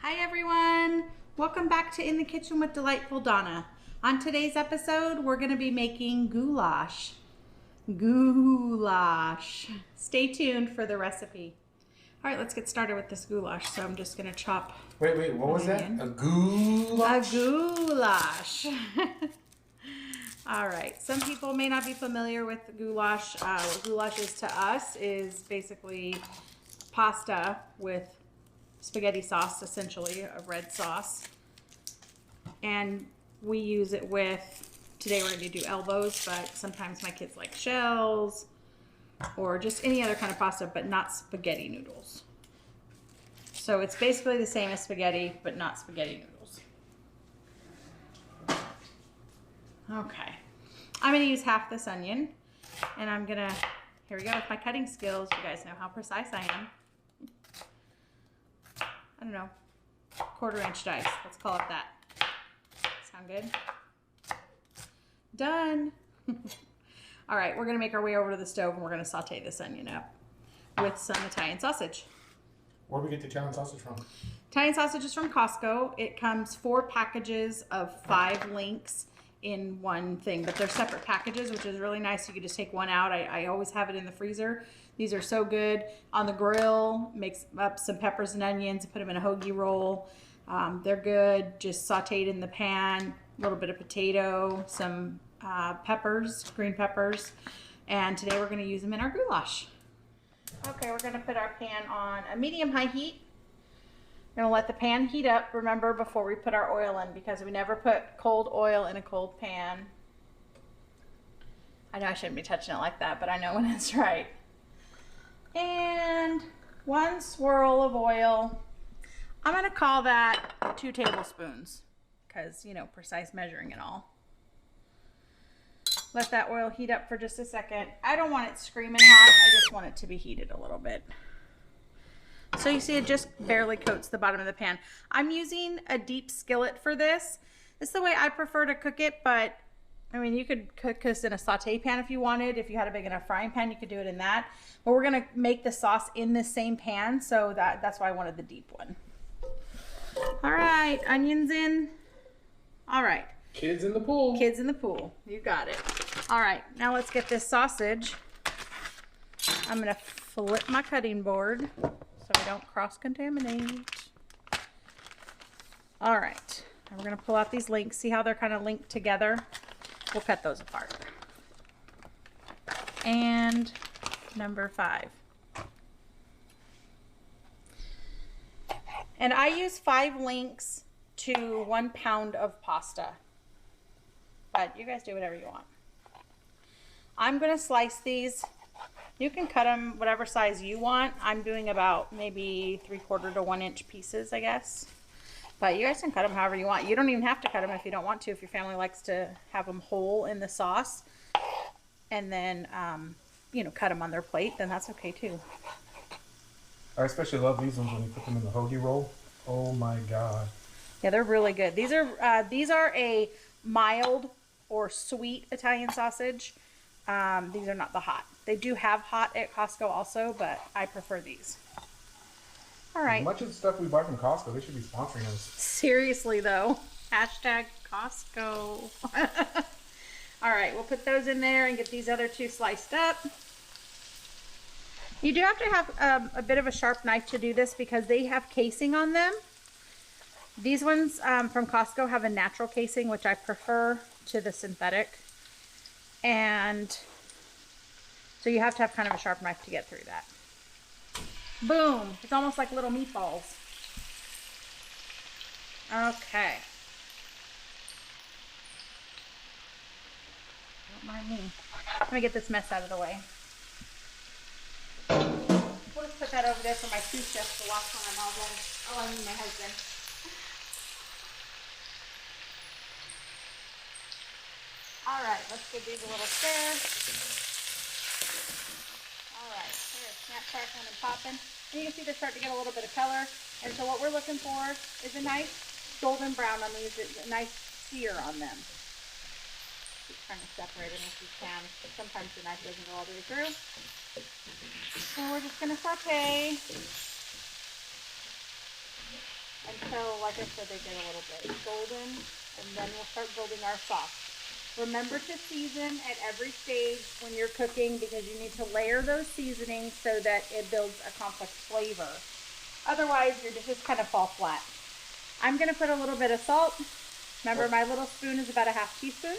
Hi everyone, welcome back to In the Kitchen with Delightful Donna. On today's episode, we're going to be making goulash. Goulash. Stay tuned for the recipe. All right, let's get started with this goulash. So I'm just going to chop. Wait, what was that? A goulash? A goulash. All right, some people may not be familiar with goulash. What goulash is to us is basically pasta with spaghetti sauce, essentially a red sauce, and we use it with, today we're going to do elbows, but sometimes my kids like shells or just any other kind of pasta, but not spaghetti noodles. So it's basically the same as spaghetti, but not spaghetti noodles. Okay, I'm going to use half this onion, and I'm going to, here we go with my cutting skills. You guys know how precise I am. I don't know, 1/4 inch dice. Let's call it that. Sound good? Done. All right, we're gonna make our way over to the stove and we're gonna saute this onion up with some Italian sausage. Where do we get the Italian sausage from? Italian sausage is from Costco. It comes 4 packages of 5 links in one thing, but they're separate packages, which is really nice. You can just take one out. I always have it in the freezer. These are so good. On the grill, mix up some peppers and onions, put them in a hoagie roll. They're good, just sauteed in the pan, a little bit of potato, some peppers, green peppers, and today we're gonna use them in our goulash. Okay, we're gonna put our pan on a medium-high heat. We're gonna let the pan heat up, remember, before we put our oil in, because we never put cold oil in a cold pan. I know I shouldn't be touching it like that, but I know when it's right. And 1 swirl of oil. I'm gonna call that 2 tablespoons, because, you know, precise measuring and all. Let that oil heat up for just a second. I don't want it screaming hot, I just want it to be heated a little bit. So you see it just barely coats the bottom of the pan. I'm using a deep skillet for this. This is the way I prefer to cook it, but I mean, you could cook this in a saute pan if you wanted. If you had a big enough frying pan, you could do it in that. But we're gonna make the sauce in this same pan, so that's why I wanted the deep one. All right, onions in. All right. Kids in the pool. Kids in the pool. You got it. All right, now let's get this sausage. I'm gonna flip my cutting board so we don't cross-contaminate. All right, and we're gonna pull out these links. See how they're kind of linked together? We'll cut those apart. And number 5. And I use 5 links to 1 pound of pasta. But you guys do whatever you want. I'm gonna slice these. You can cut them whatever size you want. I'm doing about maybe 3/4 to 1 inch pieces, I guess. But you guys can cut them however you want. You don't even have to cut them if you don't want to, if your family likes to have them whole in the sauce. And then, you know, cut them on their plate, then that's okay too. I especially love these ones when you put them in the hoagie roll. Oh my God. Yeah, they're really good. These are a mild or sweet Italian sausage. These are not the hot. They do have hot at Costco also, but I prefer these. All right. Much of the stuff we buy from Costco, they should be sponsoring us. Seriously though, hashtag Costco. All right, we'll put those in there and get these other 2 sliced up. You do have to have a bit of a sharp knife to do this because they have casing on them. These ones from Costco have a natural casing, which I prefer to the synthetic. And so you have to have kind of a sharp knife to get through that. Boom, it's almost like little meatballs. Okay. Don't mind me. Let me get this mess out of the way. We'll just put that over there for my sous chef to wash when I'm all done. Oh, I mean my husband. All right, let's give these a little stir. All right, they're snap crackling and popping. And you can see they're starting to get a little bit of color. And so what we're looking for is a nice golden brown on these, a nice sear on them. Keep trying to separate them if you can. Sometimes the knife doesn't go all the way through. And we're just going to saute. until, like I said, they get a little bit golden, and then we'll start building our sauce. Remember to season at every stage when you're cooking, because you need to layer those seasonings so that it builds a complex flavor. Otherwise, your dishes kind of fall flat. I'm going to put a little bit of salt. Remember, my little spoon is about a half teaspoon.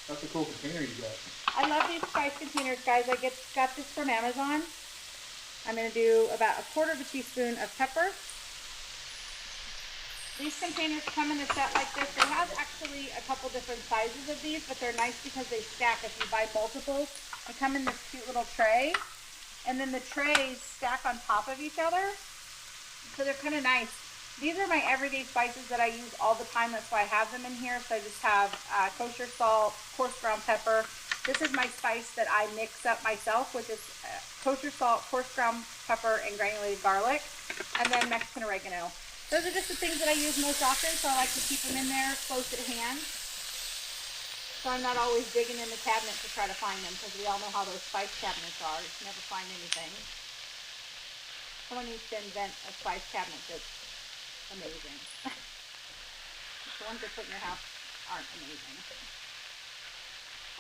That's a cool container you got. I love these spice containers, guys. I got this from Amazon. I'm going to do about a quarter of a teaspoon of pepper. These containers come in a set like this. They have actually a couple different sizes of these, but they're nice because they stack. If you buy multiples, they come in this cute little tray, and then the trays stack on top of each other, so they're kind of nice. These are my everyday spices that I use all the time. That's why I have them in here. So I just have kosher salt, coarse ground pepper. This is my spice that I mix up myself, which is kosher salt, coarse ground pepper, and granulated garlic, and then Mexican oregano. Those are just the things that I use most often, so I like to keep them in there close at hand. So I'm not always digging in the cabinet to try to find them, because we all know how those spice cabinets are. You can never find anything. Someone needs to invent a spice cabinet that's amazing. The ones that put in your house aren't amazing.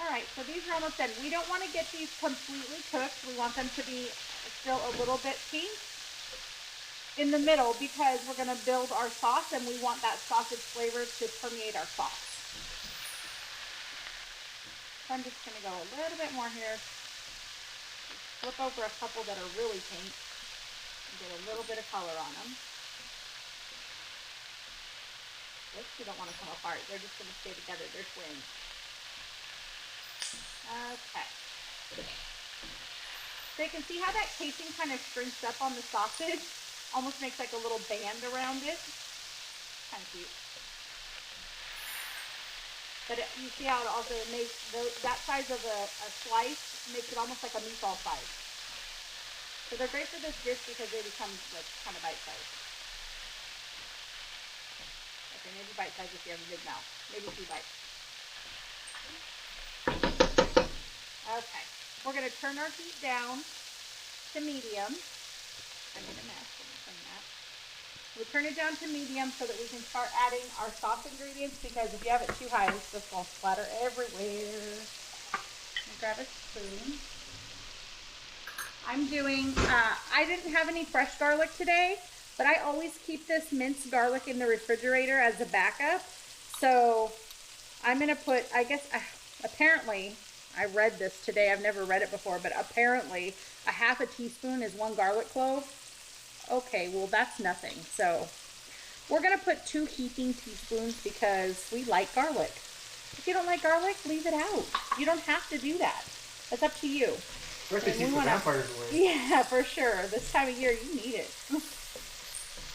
Alright, so these are almost done. We don't want to get these completely cooked. We want them to be still a little bit pink in the middle, because we're going to build our sauce and we want that sausage flavor to permeate our sauce. So I'm just going to go a little bit more here. Flip over a couple that are really pink and get a little bit of color on them. Oops, you don't want to come apart. They're just going to stay together. They're twins. Okay. So you can see how that casing kind of shrinks up on the sausage. Almost makes like a little band around it. Kind of cute. But you see how it also makes that size of a slice makes it almost like a meatball size. So they're great for this dish because they become like kind of bite-sized. Okay, maybe bite-sized if you have a big mouth. Maybe 2 bites. Okay, we're going to turn our heat down to medium. I made a mess. Let me clean that. We turn it down to medium so that we can start adding our sauce ingredients, because if you have it too high, it's just going to splatter everywhere. Let me grab a spoon. I'm doing, I didn't have any fresh garlic today, but I always keep this minced garlic in the refrigerator as a backup. So I'm going to put, I guess, apparently, I read this today. I've never read it before, but apparently a half a teaspoon is 1 garlic clove. Okay, well that's nothing. So we're going to put 2 heaping teaspoons because we like garlic. If you don't like garlic, leave it out. You don't have to do that. That's up to you. Especially keep the vampires away. Yeah, for sure. This time of year, you need it.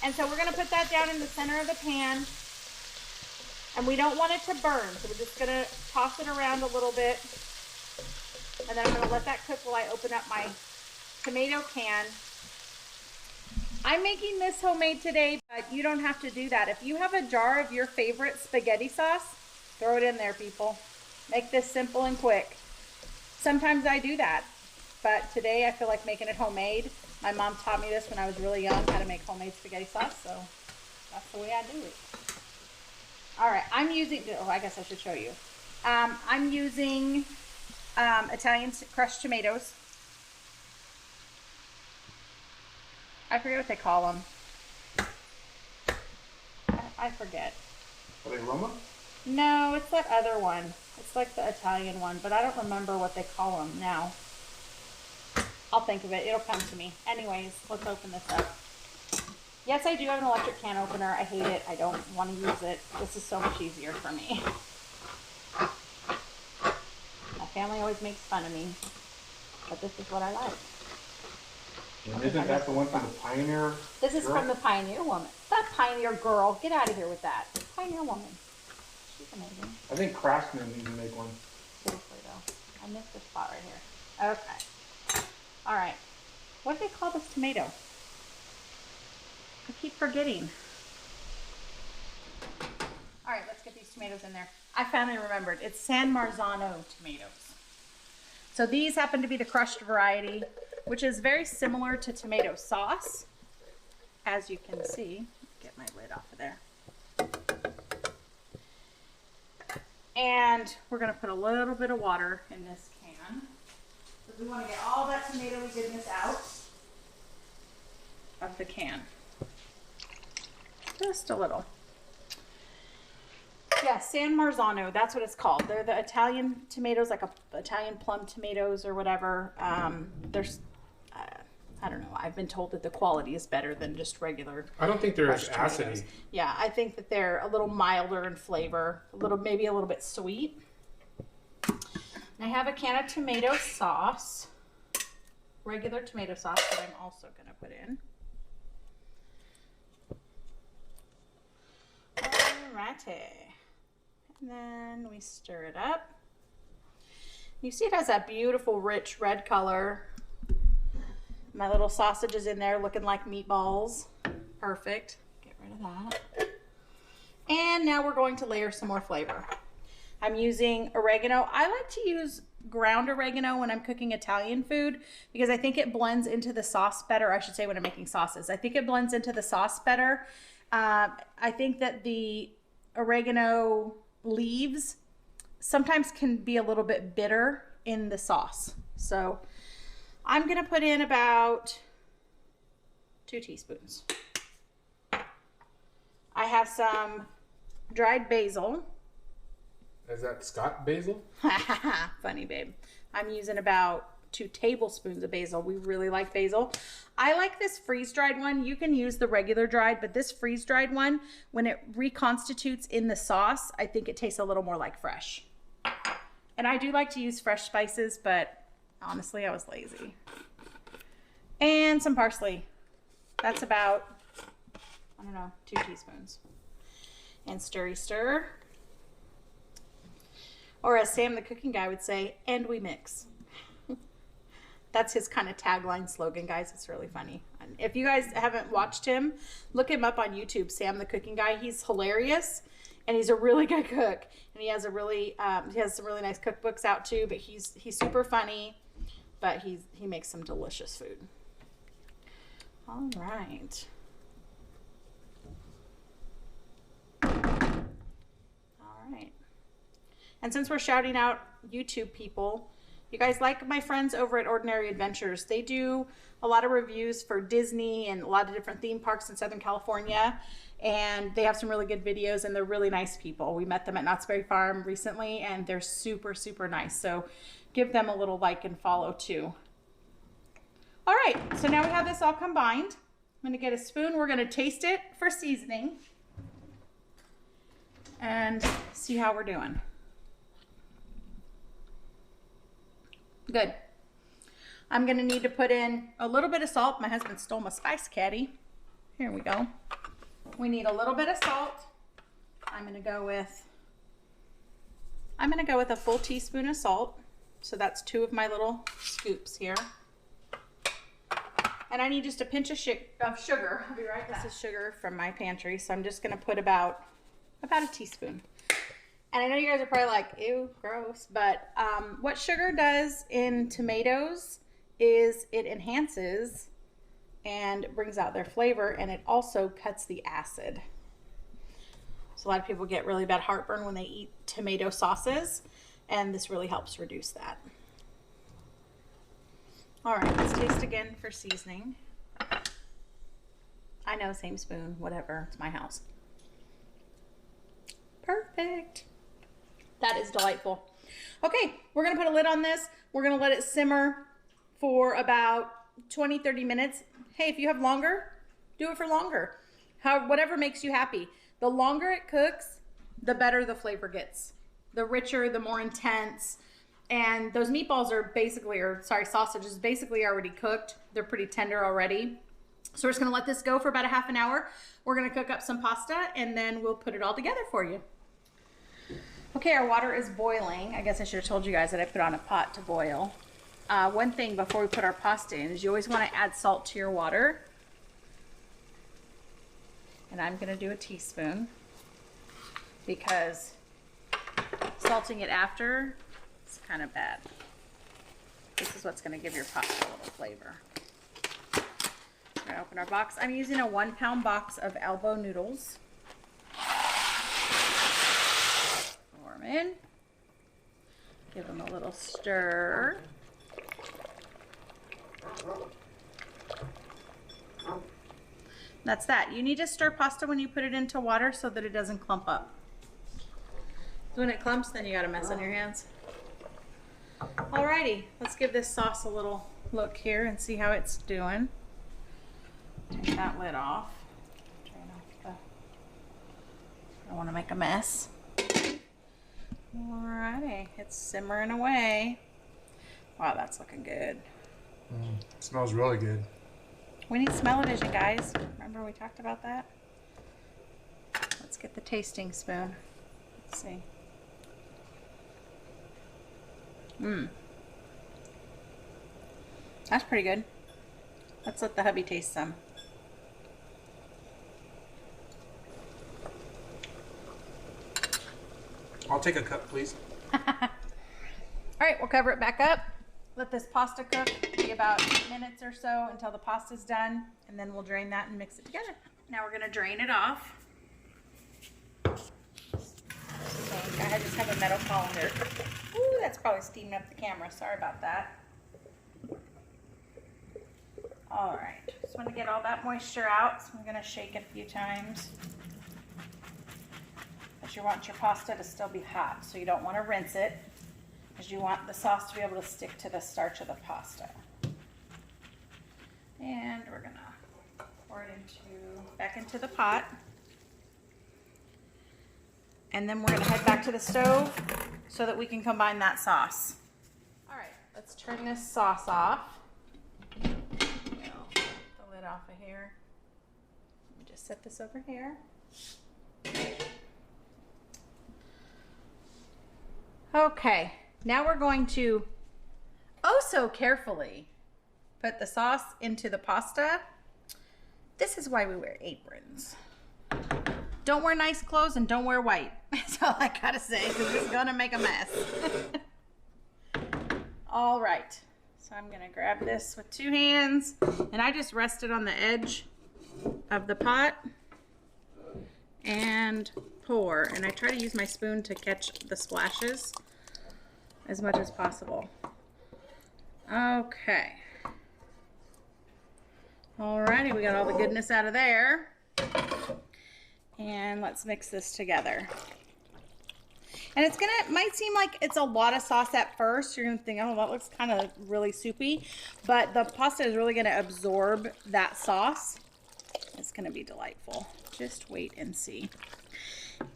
And so we're going to put that down in the center of the pan. And we don't want it to burn, so we're just going to toss it around a little bit. And then I'm going to let that cook while I open up my tomato can. I'm making this homemade today, but you don't have to do that. If you have a jar of your favorite spaghetti sauce, throw it in there, people. Make this simple and quick. Sometimes I do that, but today I feel like making it homemade. My mom taught me this when I was really young, how to make homemade spaghetti sauce, so that's the way I do it. All right, I'm using, oh, I guess I should show you. I'm using Italian crushed tomatoes. I forget what they call them. I forget. Are they Roma? No, it's that other one. It's like the Italian one, but I don't remember what they call them now. I'll think of it. It'll come to me. Anyways, let's open this up. Yes, I do have an electric can opener. I hate it. I don't want to use it. This is so much easier for me. My family always makes fun of me, but this is what I like. And isn't that the one from the Pioneer? This is from the Pioneer Woman. That Pioneer girl. Get out of here with that. Pioneer Woman. She's amazing. I think Craftsman needs to make one. Seriously though. I missed this spot right here. Okay. Alright. What do they call this tomato? I keep forgetting. Alright, let's get these tomatoes in there. I finally remembered. It's San Marzano tomatoes. So these happen to be the crushed variety, which is very similar to tomato sauce, as you can see. Get my lid off of there. And we're gonna put a little bit of water in this can. Because we want to get all that tomatoey goodness out of the can. Just a little. Yeah, San Marzano, that's what it's called. They're the Italian tomatoes, like Italian plum tomatoes or whatever. There's, I don't know. I've been told that the quality is better than just regular. I don't think they're as tomatoes. acidy. Yeah, I think that they're a little milder in flavor, maybe a little bit sweet. And I have a can of tomato sauce, regular tomato sauce that I'm also going to put in. Alrighty. And then we stir it up. You see it has that beautiful rich red color. My little sausage is in there looking like meatballs. Perfect. Get rid of that. And now we're going to layer some more flavor. I'm using oregano. I like to use ground oregano when I'm cooking Italian food because I think it blends into the sauce better. I should say when I'm making sauces. I think it blends into the sauce better. I think that the oregano leaves sometimes can be a little bit bitter in the sauce. So I'm going to put in about 2 teaspoons. I have some dried basil. Is that Scott basil? Funny, babe. I'm using about 2 tablespoons of basil. We really like basil. I like this freeze-dried one. You can use the regular dried, but this freeze-dried one, when it reconstitutes in the sauce, I think it tastes a little more like fresh. And I do like to use fresh spices, but honestly, I was lazy. And some parsley. That's about, I don't know, 2 teaspoons. And stirry stir. Or as Sam the cooking guy would say, and we mix. That's his kind of tagline slogan, guys. It's really funny. And if you guys haven't watched him, look him up on YouTube, Sam the cooking guy. He's hilarious, and he's a really good cook. And he has a really, he has some really nice cookbooks out too. But he's super funny, but he makes some delicious food. All right. All right. And since we're shouting out YouTube people, you guys like my friends over at Ordinary Adventures. They do a lot of reviews for Disney and a lot of different theme parks in Southern California. And they have some really good videos and they're really nice people. We met them at Knott's Berry Farm recently and they're super, super nice. So give them a little like and follow too. All right, so now we have this all combined. I'm gonna get a spoon. We're gonna taste it for seasoning and see how we're doing. Good. I'm gonna need to put in a little bit of salt. My husband stole my spice caddy. Here we go. We need a little bit of salt. I'm gonna go with a full teaspoon of salt. So that's 2 of my little scoops here. And I need just a pinch of sugar. I'll be right back. This is sugar from my pantry, so I'm just gonna put about a teaspoon. And I know you guys are probably like, ew, gross, but what sugar does in tomatoes is it enhances and brings out their flavor, and it also cuts the acid. So a lot of people get really bad heartburn when they eat tomato sauces, and this really helps reduce that. All right, let's taste again for seasoning. I know, same spoon, whatever, it's my house. Perfect. That is delightful. Okay, we're gonna put a lid on this. We're gonna let it simmer for about 20-30 minutes. Hey, if you have longer, do it for longer. Whatever makes you happy. The longer it cooks, the better the flavor gets. The richer, the more intense. And those meatballs are basically, sausage is basically already cooked. They're pretty tender already. So we're just gonna let this go for about a half an hour. We're gonna cook up some pasta and then we'll put it all together for you. Okay, our water is boiling. I guess I should have told you guys that I put on a pot to boil. One thing before we put our pasta in is you always want to add salt to your water. And I'm going to do a teaspoon because salting it after is kind of bad. This is what's going to give your pasta a little flavor. We're gonna open our box. I'm using a 1 pound box of elbow noodles. Pour them in. Give them a little stir. That's that. You need to stir pasta when you put it into water so that it doesn't clump up. So when it clumps, then you got a mess on your hands. Alrighty, let's give this sauce a little look here and see how it's doing. Take that lid off. Drain off the... I don't want to make a mess. Alrighty, it's simmering away. Wow, that's looking good. It smells really good. We need smell-o-vision, guys. Remember we talked about that? Let's get the tasting spoon. Let's see. That's pretty good. Let's let the hubby taste some. I'll take a cup, please. All right, we'll cover it back up. Let this pasta cook, be about 8 minutes or so until the pasta's done, and then we'll drain that and mix it together. Now we're gonna drain it off. I just have a metal colander. Ooh, that's probably steaming up the camera. Sorry about that. All right, just want to get all that moisture out, so I'm gonna shake it a few times. But you want your pasta to still be hot, so you don't want to rinse it, because you want the sauce to be able to stick to the starch of the pasta. And we're gonna pour it back into the pot. And then we're gonna head back to the stove so that we can combine that sauce. All right, let's turn this sauce off. The lid off of here. Let me just set this over here. Okay, now we're going to, oh so carefully, put the sauce into the pasta. This is why we wear aprons. Don't wear nice clothes and don't wear white. That's all I gotta say, because it's gonna make a mess. All right, so I'm gonna grab this with 2 hands, and I just rest it on the edge of the pot and pour. And I try to use my spoon to catch the splashes as much as possible. Okay. Alrighty, we got all the goodness out of there. And let's mix this together. And it might seem like it's a lot of sauce at first. You're gonna think, oh, that looks kind of really soupy. But the pasta is really gonna absorb that sauce. It's gonna be delightful. Just wait and see.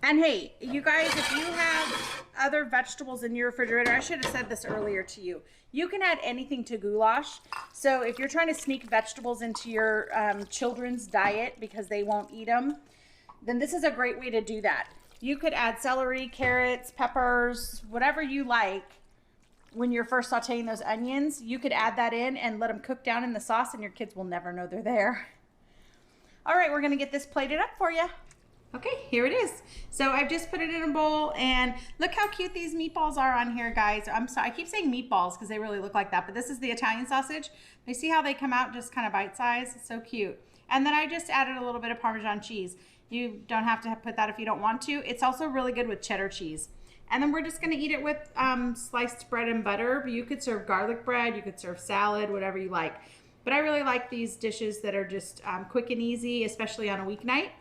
And hey, you guys, if you have other vegetables in your refrigerator, I should have said this earlier to you. You can add anything to goulash. So if you're trying to sneak vegetables into your children's diet because they won't eat them, then this is a great way to do that. You could add celery, carrots, peppers, whatever you like. When you're first sauteing those onions, you could add that in and let them cook down in the sauce, and your kids will never know they're there. All right, we're gonna get this plated up for you. Okay, here it is. So I've just put it in a bowl, and look how cute these meatballs are on here, guys. I'm sorry, I keep saying meatballs because they really look like that, but this is the Italian sausage. You see how they come out just kind of bite-sized? It's so cute. And then I just added a little bit of Parmesan cheese. You don't have to put that if you don't want to. It's also really good with cheddar cheese. And then we're just gonna eat it with sliced bread and butter. You could serve garlic bread, you could serve salad, whatever you like. But I really like these dishes that are just quick and easy, especially on a weeknight.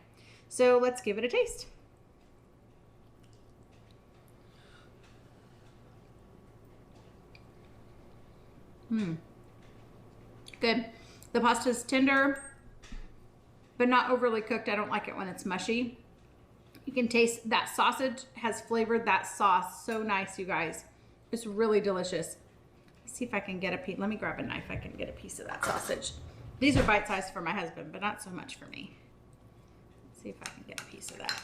So let's give it a taste. Good. The pasta is tender, but not overly cooked. I don't like it when it's mushy. You can taste that sausage has flavored that sauce so nice, you guys. It's really delicious. Let's see if I can get a piece. Let me grab a knife. I can get a piece of that sausage. These are bite-sized for my husband, but not so much for me. See if I can get a piece of that.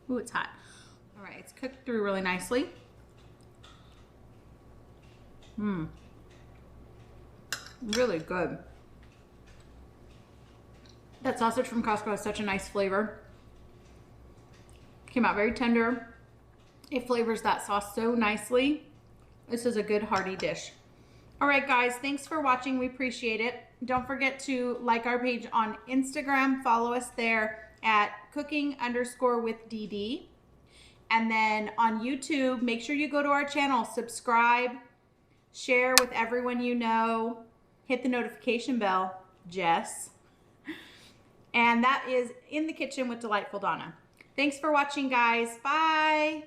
Ooh, it's hot. All right, it's cooked through really nicely. Really good. That sausage from Costco has such a nice flavor. Came out very tender. It flavors that sauce so nicely. This is a good hearty dish. All right, guys, thanks for watching. We appreciate it. Don't forget to like our page on Instagram. Follow us there at cooking_with DD. And then on YouTube, make sure you go to our channel, subscribe, share with everyone you know, hit the notification bell, Jess. And that is In the Kitchen with Delightful Donna. Thanks for watching, guys. Bye.